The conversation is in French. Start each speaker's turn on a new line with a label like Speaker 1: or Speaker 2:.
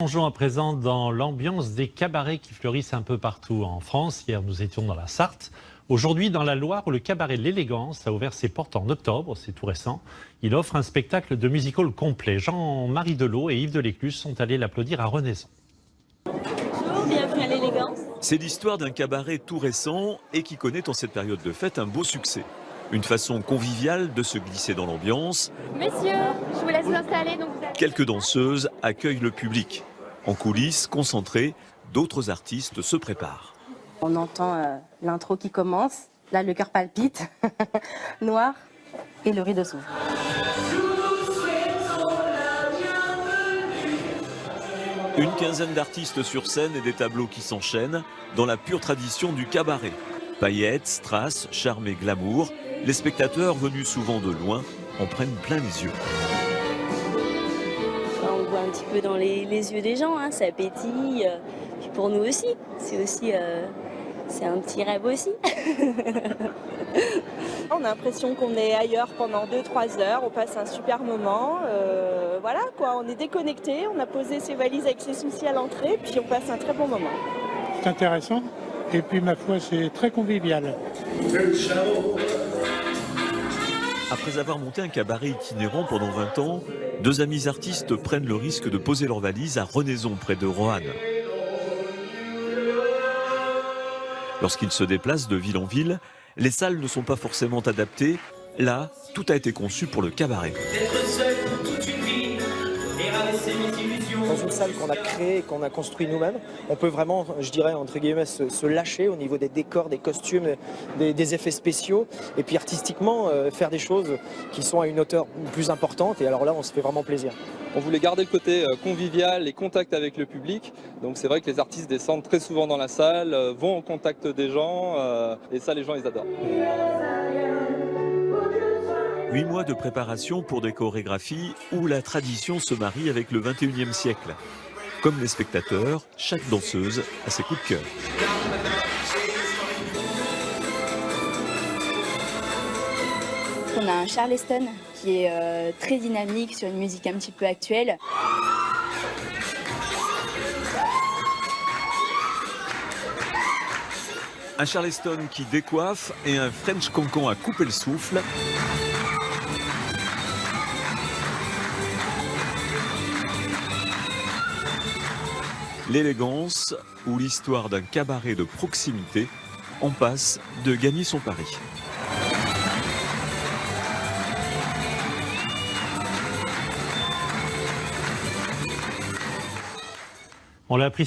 Speaker 1: Plongeons à présent dans l'ambiance des cabarets qui fleurissent un peu partout en France. Hier, nous étions dans la Sarthe. Aujourd'hui, dans la Loire, où le cabaret L'Élégance a ouvert ses portes en octobre, c'est tout récent. Il offre un spectacle de musical complet. Jean-Marie Delot et Yves Delécluze sont allés l'applaudir à Renaissance.
Speaker 2: Bonjour, bienvenue à l'Élégance.
Speaker 3: C'est l'histoire d'un cabaret tout récent et qui connaît en cette période de fête un beau succès. Une façon conviviale de se glisser dans l'ambiance.
Speaker 2: Messieurs, je vous laisse vous installer.
Speaker 3: Quelques danseuses accueillent le public. En coulisses, concentrés, d'autres artistes se préparent.
Speaker 4: On entend l'intro qui commence. Là, le cœur palpite. Noir et le rideau s'ouvre.
Speaker 3: Une quinzaine d'artistes sur scène et des tableaux qui s'enchaînent dans la pure tradition du cabaret. Paillettes, strass, charme et glamour, les spectateurs venus souvent de loin en prennent plein les yeux.
Speaker 2: On voit un petit peu dans les yeux des gens, hein, ça pétille. Puis pour nous aussi, c'est un petit rêve aussi.
Speaker 5: On a l'impression qu'on est ailleurs pendant 2-3 heures, on passe un super moment. Voilà quoi, on est déconnecté, on a posé ses valises avec ses soucis à l'entrée, puis on passe un très bon moment.
Speaker 6: C'est intéressant et puis ma foi c'est très convivial.
Speaker 3: Après avoir monté un cabaret itinérant pendant 20 ans, deux amis artistes prennent le risque de poser leurs valises à Renaison, près de Roanne. Lorsqu'ils se déplacent de ville en ville, les salles ne sont pas forcément adaptées. Là, tout a été conçu pour le cabaret.
Speaker 7: Dans une salle qu'on a créée et qu'on a construite nous-mêmes, on peut vraiment, je dirais, entre guillemets, se lâcher au niveau des décors, des costumes, des effets spéciaux, et puis artistiquement faire des choses qui sont à une hauteur plus importante. Et alors là, on se fait vraiment plaisir.
Speaker 8: On voulait garder le côté convivial et contact avec le public. Donc c'est vrai que les artistes descendent très souvent dans la salle, vont au contact des gens, et ça, les gens, ils adorent.
Speaker 3: 8 mois de préparation pour des chorégraphies où la tradition se marie avec le 21e siècle. Comme les spectateurs, chaque danseuse a ses coups de cœur.
Speaker 9: On a un Charleston qui est très dynamique sur une musique un petit peu actuelle.
Speaker 3: Un Charleston qui décoiffe et un French cancan à couper le souffle. L'élégance ou l'histoire d'un cabaret de proximité en passe de gagner son pari.
Speaker 1: On l'a appris